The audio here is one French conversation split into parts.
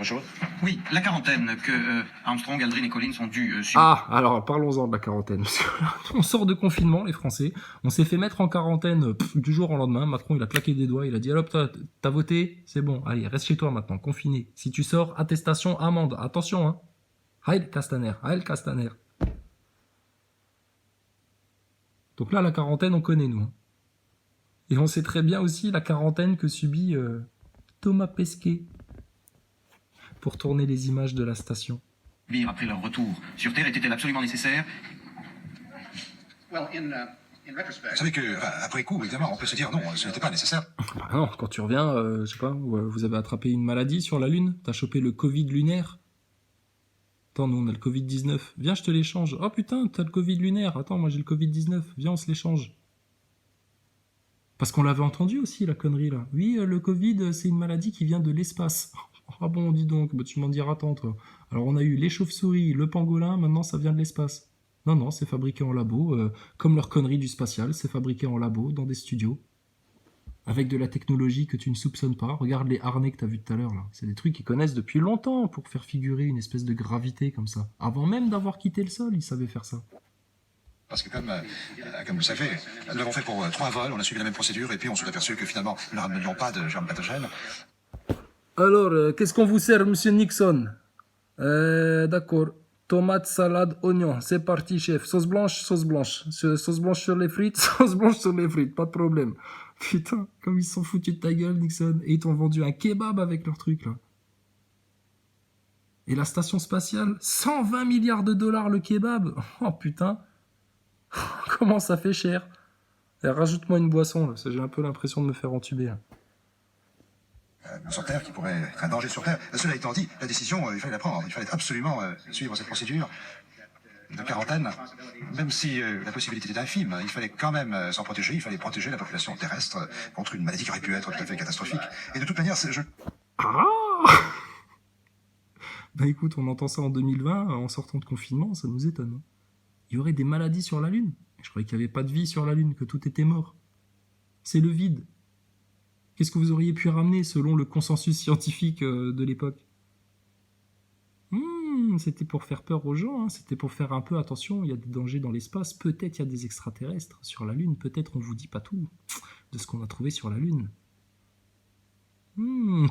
Autre chose? Oui, la quarantaine que Armstrong, Aldrin et Collins ont dû subir. Ah, alors parlons-en de la quarantaine. On sort de confinement, les Français. On s'est fait mettre en quarantaine du jour au lendemain. Macron, il a claqué des doigts. Il a dit, alors, t'as voté? C'est bon. Allez, reste chez toi maintenant, confiné. Si tu sors, attestation, amende. Attention, hein. Heil Castaner, Heil Castaner. Donc là, la quarantaine, on connaît, nous. Et on sait très bien aussi la quarantaine que subit Thomas Pesquet pour tourner les images de la station. Après leur retour sur Terre était-elle absolument nécessaire? Vous savez que, après coup, évidemment, on peut se dire non, ce n'était pas nécessaire. Bah non, quand tu reviens, je sais pas, vous avez attrapé une maladie sur la Lune, t'as chopé le Covid lunaire. Attends, nous on a le Covid-19, viens je te l'échange. Oh putain, t'as le Covid lunaire, attends, moi j'ai le Covid-19, viens on se l'échange. Parce qu'on l'avait entendu aussi la connerie là. Oui, le Covid c'est une maladie qui vient de l'espace. Ah bon, dis donc, bah, tu m'en diras tant toi. Alors on a eu les chauves-souris, le pangolin, maintenant ça vient de l'espace. Non, non, c'est fabriqué en labo, comme leur connerie du spatial, c'est fabriqué en labo, dans des studios. Avec de la technologie que tu ne soupçonnes pas. Regarde les harnais que tu as vus tout à l'heure là. C'est des trucs qu'ils connaissent depuis longtemps pour faire figurer une espèce de gravité comme ça. Avant même d'avoir quitté le sol, ils savaient faire ça. Parce que comme vous le savez, nous l'avons fait pour 3 vols, on a suivi la même procédure, et puis on s'est aperçu que finalement, nous ne ramenions pas de germes pathogènes. Alors, qu'est-ce qu'on vous sert, monsieur Nixon? D'accord. Tomate, salade, oignon. C'est parti, chef. Sauce blanche, sauce blanche. Sauce blanche sur les frites, sauce blanche sur les frites. Pas de problème. Putain, comme ils se sont foutus de ta gueule, Nixon. Et ils t'ont vendu un kebab avec leur truc, là. Et la station spatiale, 120 milliards de dollars le kebab. Oh, putain. Comment ça fait cher. Et rajoute-moi une boisson, là. J'ai un peu l'impression de me faire entuber, là. Sur Terre, qui pourrait être un danger sur Terre. Cela étant dit, la décision, il fallait la prendre. Il fallait absolument suivre cette procédure de quarantaine. Même si la possibilité était infime, il fallait quand même s'en protéger. Il fallait protéger la population terrestre contre une maladie qui aurait pu être tout à fait catastrophique. Et de toute manière, Ah bah écoute, on entend ça en 2020, en sortant de confinement, ça nous étonne. Il y aurait des maladies sur la Lune. Je croyais qu'il n'y avait pas de vie sur la Lune, que tout était mort. C'est le vide. Qu'est-ce que vous auriez pu ramener selon le consensus scientifique de l'époque? C'était pour faire peur aux gens, hein. C'était pour faire un peu attention, il y a des dangers dans l'espace, peut-être il y a des extraterrestres sur la Lune, peut-être on vous dit pas tout de ce qu'on a trouvé sur la Lune.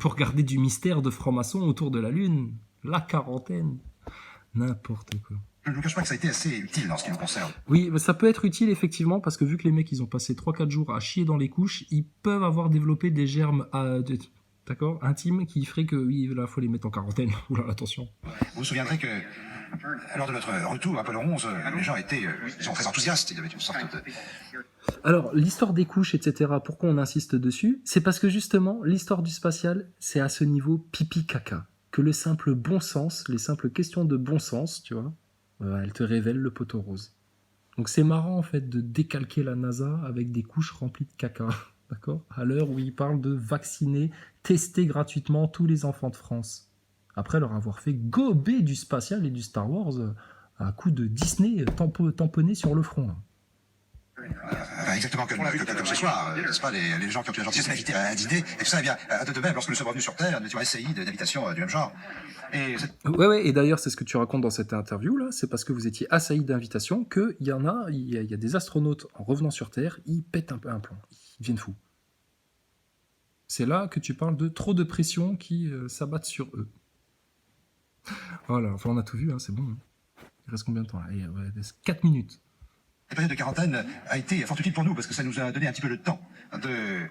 Pour garder du mystère de franc-maçon autour de la Lune. La quarantaine. N'importe quoi. je ne vous cache pas que ça a été assez utile en ce qui nous concerne. Oui, ça peut être utile effectivement, parce que vu que les mecs ils ont passé 3-4 jours à chier dans les couches, ils peuvent avoir développé des germes d'accord, intimes qui feraient que oui, là faut les mettre en quarantaine. Oula, attention. Vous vous souviendrez que lors de notre retour à Apollo 11, les gens étaient très enthousiastes. Il y avait une sorte de... Alors, l'histoire des couches, etc., pourquoi on insiste dessus? C'est parce que justement, l'histoire du spatial, c'est à ce niveau pipi-caca. Que le simple bon sens, les simples questions de bon sens, tu vois, elles te révèlent le poteau rose. Donc c'est marrant en fait de décalquer la NASA avec des couches remplies de caca, d'accord? À l'heure où ils parlent de vacciner, tester gratuitement tous les enfants de France. Après leur avoir fait gober du spatial et du Star Wars à coup de Disney tamponné sur le front. Là. Exactement comme ce soir, n'est-ce pas, les gens qui ont eu la gentillesse de m'inviter à un dîner, et tout ça, eh bien, de même, lorsque nous sommes revenus sur Terre, nous étions assaillis d'invitations du même genre. Ouais, et d'ailleurs, c'est ce que tu racontes dans cette interview-là, c'est parce que vous étiez assaillis d'invitations qu'il y a des astronautes, en revenant sur Terre, ils pètent un peu un plomb, ils deviennent fous. C'est là que tu parles de trop de pression qui s'abattent sur eux. Voilà, enfin on a tout vu, hein, c'est bon. Hein. Il reste combien de temps là? 4 minutes. La période de quarantaine a été fort utile pour nous parce que ça nous a donné un petit peu le temps de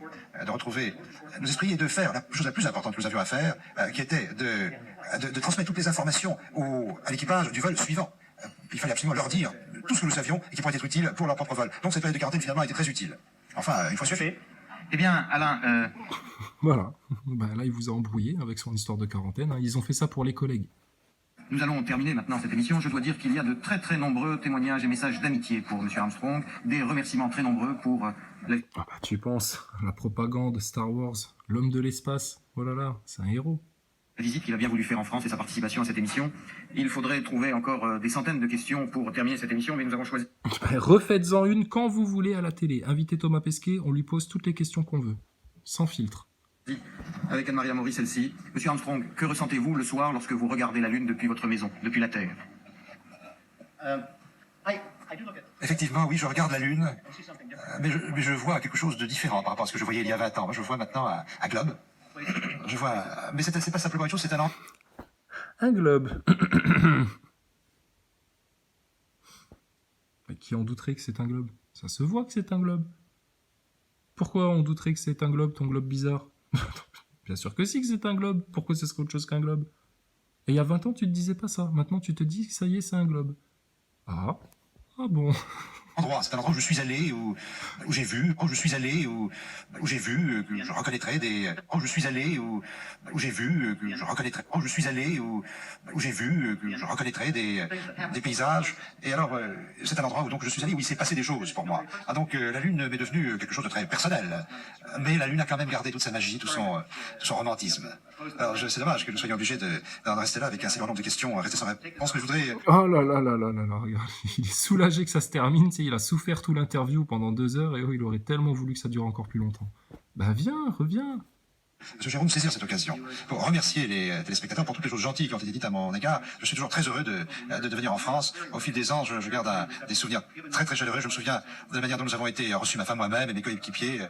retrouver nos esprits et de faire la chose la plus importante que nous avions à faire, qui était de transmettre toutes les informations à l'équipage du vol suivant. Il fallait absolument leur dire tout ce que nous savions et qui pourrait être utile pour leur propre vol. Donc cette période de quarantaine finalement a été très utile. Enfin, une fois fait. Eh bien, Alain... Voilà, là il vous a embrouillé avec son histoire de quarantaine, hein. Ils ont fait ça pour les collègues. Nous allons terminer maintenant cette émission. Je dois dire qu'il y a de très très nombreux témoignages et messages d'amitié pour M. Armstrong, des remerciements très nombreux pour... tu penses, la propagande, Star Wars, l'homme de l'espace, oh là là, c'est un héros. La visite qu'il a bien voulu faire en France et sa participation à cette émission. Il faudrait trouver encore des centaines de questions pour terminer cette émission, mais nous avons choisi... Refaites-en une quand vous voulez à la télé. Invitez Thomas Pesquet, on lui pose toutes les questions qu'on veut, sans filtre. Avec Anne-Maria Maury, celle-ci. Monsieur Armstrong, que ressentez-vous le soir lorsque vous regardez la Lune depuis votre maison, depuis la Terre? Effectivement, oui, je regarde la Lune, mais je vois quelque chose de différent par rapport à ce que je voyais il y a 20 ans. Moi, je vois maintenant un globe. Je vois... Mais c'est pas simplement une chose, c'est un globe. Mais qui en douterait que c'est un globe? Ça se voit que c'est un globe. Pourquoi on douterait que c'est un globe, ton globe bizarre? Bien sûr que si que c'est un globe. Pourquoi ce serait autre chose qu'un globe? Et il y a 20 ans, tu te disais pas ça. Maintenant, tu te dis que ça y est, c'est un globe. Ah bon. C'est un endroit où je suis allé, où j'ai vu, où je suis allé, où j'ai vu que je reconnaîtrais des... Où je suis allé, où j'ai vu que je reconnaîtrais... Où je suis allé, où j'ai vu que je reconnaîtrais des paysages. Et alors, c'est un endroit où donc je suis allé, où il s'est passé des choses pour moi. Ah donc, la Lune m'est devenue quelque chose de très personnel. Mais la Lune a quand même gardé toute sa magie, tout son romantisme. Alors, c'est dommage que nous soyons obligés d'en rester là avec un si grand nombre de questions rester sans réponse, mais je voudrais... Oh là là là là là là, regarde. Il est soulagé que ça se termine, tu sais, il a souffert tout l'interview pendant 2 heures et il aurait tellement voulu que ça dure encore plus longtemps. Bah viens, reviens. Monsieur Jérôme, saisir cette occasion pour remercier les téléspectateurs pour toutes les choses gentilles qui ont été dites à mon égard. Je suis toujours très heureux de venir en France. Au fil des ans, je garde des souvenirs très très chaleureux. Je me souviens de la manière dont nous avons été reçus, ma femme, moi-même et mes coéquipiers,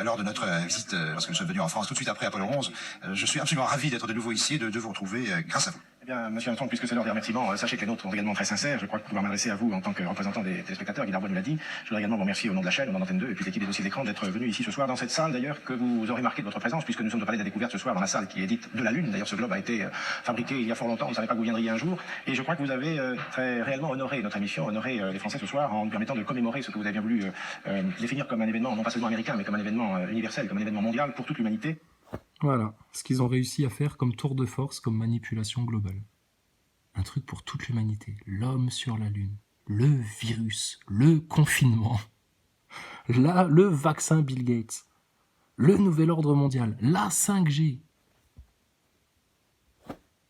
lors de notre visite, lorsque nous sommes venus en France, tout de suite après Apollo 11. Je suis absolument ravi d'être de nouveau ici et de vous retrouver grâce à vous. Eh bien, monsieur Armstrong, puisque c'est l'heure des remerciements, sachez que les nôtres sont également très sincères. Je crois pouvoir m'adresser à vous en tant que représentant des téléspectateurs. Guy Darbois nous l'a dit. Je voudrais également vous remercier au nom de la chaîne, au nom d'Antenne 2 et puis l'équipe des dossiers d'écran d'être venu ici ce soir dans cette salle d'ailleurs que vous aurez marqué de votre présence puisque nous sommes au Palais de la Découverte ce soir dans la salle qui est dite de la Lune. D'ailleurs, ce globe a été fabriqué il y a fort longtemps. On ne savait pas que vous viendriez un jour. Et je crois que vous avez très réellement honoré notre émission, honoré les Français ce soir en nous permettant de commémorer ce que vous avez bien voulu définir comme un événement, non pas seulement américain, mais comme un événement universel, comme un événement mondial pour toute l'humanité. Voilà, ce qu'ils ont réussi à faire comme tour de force, comme manipulation globale. Un truc pour toute l'humanité. L'homme sur la Lune. Le virus. Le confinement. Là, le vaccin Bill Gates. Le nouvel ordre mondial. La 5G.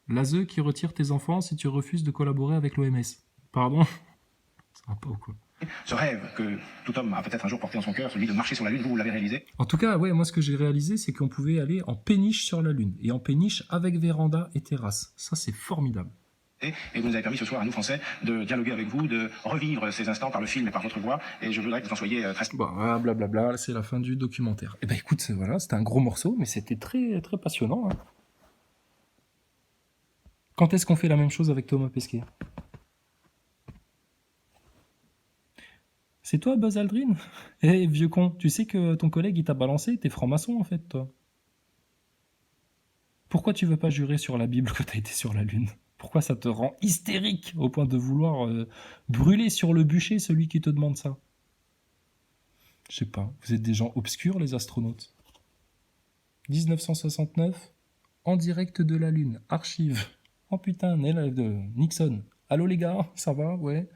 L'ASE qui retire tes enfants si tu refuses de collaborer avec l'OMS. Pardon? Ça va pas ou quoi? Ce rêve que tout homme a peut-être un jour porté dans son cœur, celui de marcher sur la Lune, vous l'avez réalisé? En tout cas, ouais, moi ce que j'ai réalisé, c'est qu'on pouvait aller en péniche sur la Lune. Et en péniche avec véranda et terrasse. Ça, c'est formidable. Et vous nous avez permis ce soir à nous Français de dialoguer avec vous, de revivre ces instants par le film et par votre voix. Et je voudrais que vous en soyez très... Bon, voilà, blablabla, c'est la fin du documentaire. Eh ben écoute, voilà, c'était un gros morceau, mais c'était très, très passionnant. Hein. Quand est-ce qu'on fait la même chose avec Thomas Pesquet? C'est toi, Buzz Aldrin? Eh, vieux con, tu sais que ton collègue, il t'a balancé, t'es franc-maçon, en fait, toi. Pourquoi tu veux pas jurer sur la Bible que t'as été sur la Lune? Pourquoi ça te rend hystérique au point de vouloir brûler sur le bûcher celui qui te demande ça? Je sais pas, vous êtes des gens obscurs, les astronautes. 1969, en direct de la Lune, archive. Oh putain, élève de Nixon. Allô les gars, ça va? Ouais.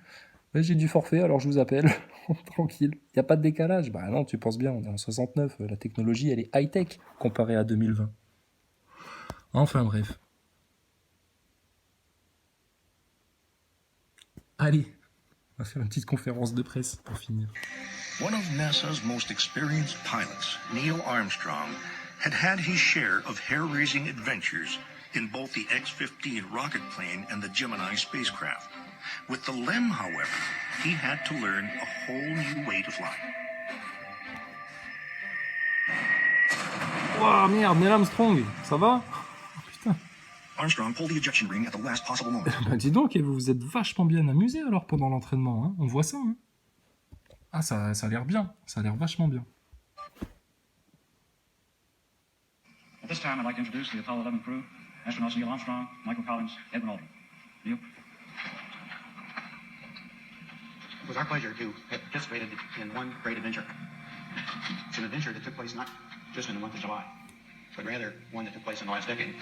Ouais, j'ai du forfait, alors je vous appelle. Tranquille. Y a pas de décalage? Bah non, tu penses bien, on est en 69. La technologie, elle est high-tech comparée à 2020. Enfin bref. Allez, on va faire une petite conférence de presse pour finir. One of NASA's most experienced pilots, Neil Armstrong, had his share of hair-raising adventures in both the X-15 rocket plane and the Gemini spacecraft. With the LEM, however, he had to learn a whole new way to fly. Ouah, merde, Neil Armstrong, ça va? Oh, putain. Armstrong pulled the ejection ring at the last possible moment. Bah dis donc, vous vous êtes vachement bien amusé alors pendant l'entraînement, hein. On voit ça, hein. Ah, ça a l'air bien, ça a l'air vachement bien. At this time, I'd like to introduce the Apollo 11 crew, astronauts Neil Armstrong, Michael Collins, Edwin Aldrin. Neil? It was our pleasure to have participated in one great adventure. It's an adventure that took place not just in the month of July, but rather one that took place in the last decade.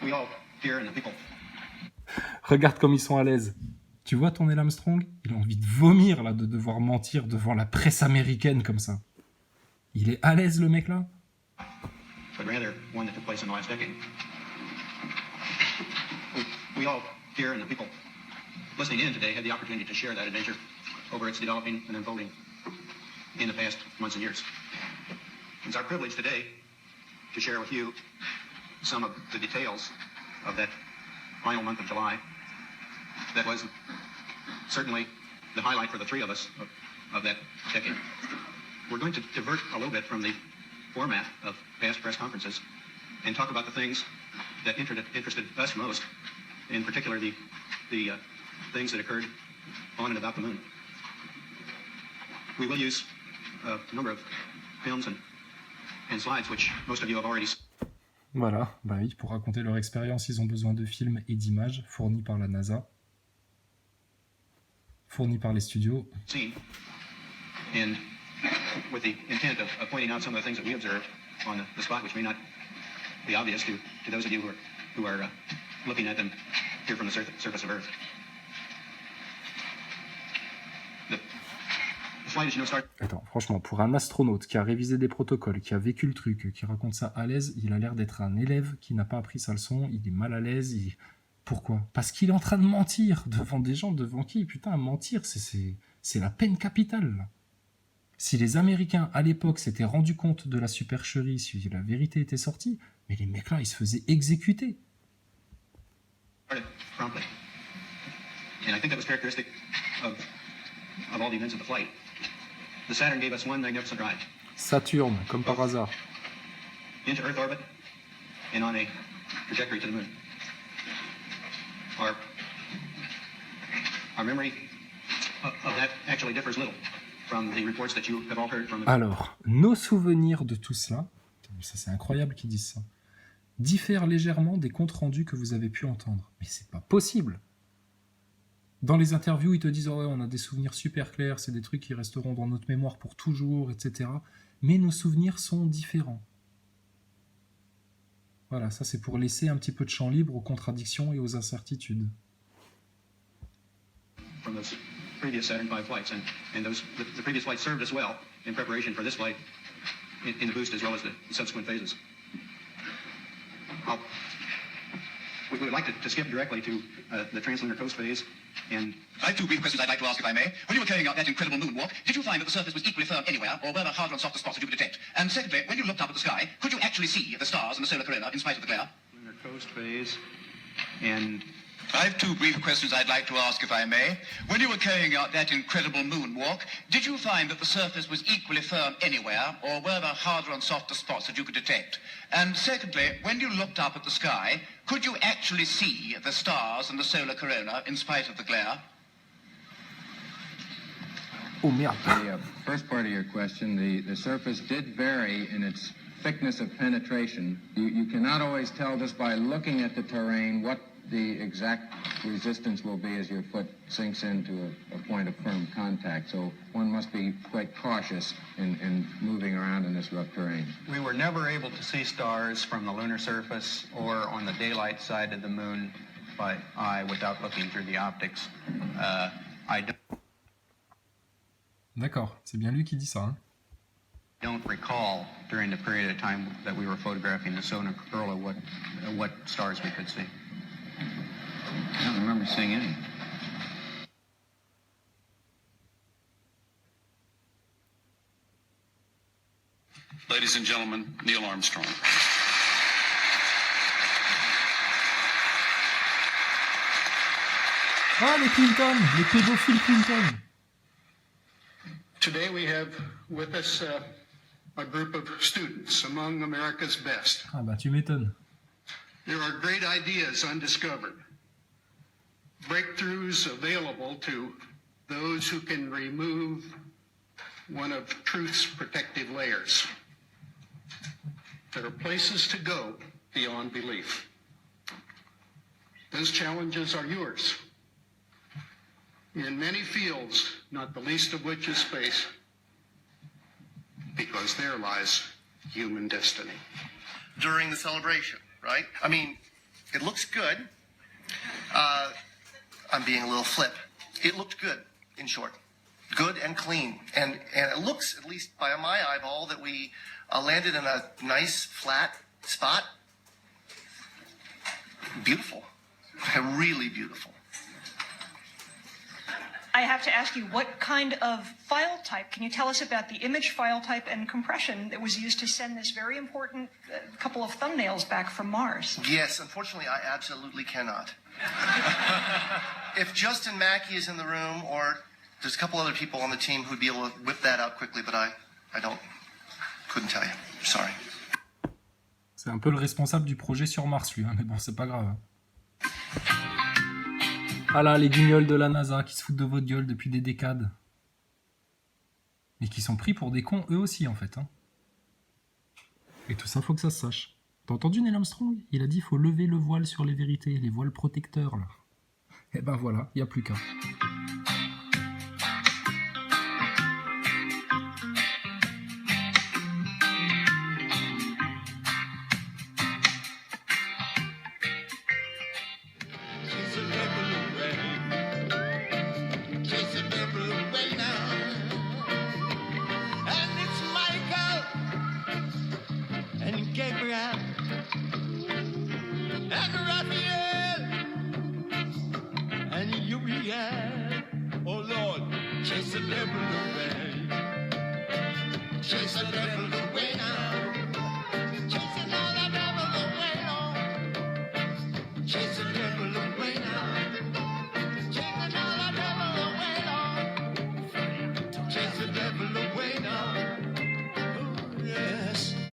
We all here and the people. Regarde comme ils sont à l'aise. Tu vois ton Neil Armstrong? Il a envie de vomir là, de devoir mentir devant la presse américaine comme ça. Il est à l'aise le mec là? But rather one that took place in the last decade. We all here and the people listening in today had the opportunity to share that adventure over its developing and unfolding in the past months and years. It's our privilege today to share with you some of the details of that final month of July. That was certainly the highlight for the three of us of that decade. We're going to divert a little bit from the format of past press conferences and talk about the things that interested us most, in particular the things that occurred on and about the moon. We will use a number of films and slides which most of you have already seen. Voilà, bah oui, pour raconter leur expérience, ils ont besoin de films et d'images fournis par la NASA, fournis par les studios. And with the intent of pointing out some of the things that we observed on the spot, which may not be obvious to those of you who are looking at them here from the surface of Earth. The flight, as you know, started. Attends, franchement, pour un astronaute qui a révisé des protocoles, qui a vécu le truc, qui raconte ça à l'aise, il a l'air d'être un élève qui n'a pas appris sa leçon, il est mal à l'aise. Pourquoi ? Parce qu'il est en train de mentir devant des gens devant qui, putain, mentir, c'est la peine capitale. Là. Si les Américains, à l'époque, s'étaient rendus compte de la supercherie, si la vérité était sortie, mais les mecs là, ils se faisaient exécuter. Promptly. And I think that was characteristic of all the events of the flight. The Saturn gave us one magnificent ride. Saturne, comme par hasard. Into Earth orbit and on a trajectory to the moon. Our memory of that actually differs little from the reports that you have all heard from. Alors, nos souvenirs de tout cela, ça c'est incroyable qu'ils disent ça, diffèrent légèrement des comptes rendus que vous avez pu entendre. Mais c'est pas possible. Dans les interviews, ils te disent oh ouais, on a des souvenirs super clairs, c'est des trucs qui resteront dans notre mémoire pour toujours, etc. Mais nos souvenirs sont différents. Voilà, ça c'est pour laisser un petit peu de champ libre aux contradictions et aux incertitudes. From those previous Saturn V flights, and the previous flights served us well in preparation for this flight, in the boost as well as the subsequent phases. We would like to skip directly to the translunar coast phase. And I have two brief questions I'd like to ask, if I may. When you were carrying out that incredible moonwalk, did you find that the surface was equally firm anywhere, or were there harder and softer spots that you could detect? And secondly, when you looked up at the sky, could you actually see the stars and the solar corona in spite of the glare? lunar coast phase, and I have two brief questions I'd like to ask, if I may. When you were carrying out that incredible moonwalk, did you find that the surface was equally firm anywhere, or were there harder and softer spots that you could detect? And secondly, when you looked up at the sky, could you actually see the stars and the solar corona in spite of the glare? Oh merde. The first part of your question, the surface did vary in its thickness of penetration. You cannot always tell just by looking at the terrain what the exact resistance will be as your foot sinks into a point of firm contact. So one must be quite cautious in moving around in this rough terrain. we were never able to see stars from the lunar surface or on the daylight side of the moon by eye without looking through the optics. I D'accord, c'est bien lui qui dit ça. Hein. don't recall during the period of time that we were photographing the solar corona what stars we could see. I don't remember seeing any. Ladies and gentlemen, Neil Armstrong. Ah, les Clinton, les pédophiles Clinton. Today we have with us a group of students among America's best. Ah bah tu m'étonnes. There are great ideas undiscovered, breakthroughs available to those who can remove one of truth's protective layers. There are places to go beyond belief. Those challenges are yours. In many fields, not the least of which is space, because there lies human destiny. During the celebration, right? I mean, it looks good. I'm being a little flip. It looked good, in short. Good and clean. And it looks, at least by my eyeball, that we landed in a nice, flat spot. Beautiful. Really beautiful. I have to ask you, what kind of file type? Can you tell us about the image file type and compression that was used to send this very important couple of thumbnails back from Mars? Yes, unfortunately, I absolutely cannot. If Justin Mackey is in the room, or there's a couple other people on the team who'd be able to whip that out quickly, but I couldn't tell you. Sorry. C'est un peu le responsable du projet sur Mars, lui, hein, mais bon, c'est pas grave. Ah là, les guignols de la NASA qui se foutent de votre gueule depuis des décades. Mais qui sont pris pour des cons eux aussi, en fait. Hein. Et tout ça, faut que ça se sache. T'as entendu Neil Armstrong? Il a dit faut lever le voile sur les vérités, les voiles protecteurs, là. Et ben voilà, il n'y a plus qu'à. Oh Lord, chase the devil away. Chase the devil away.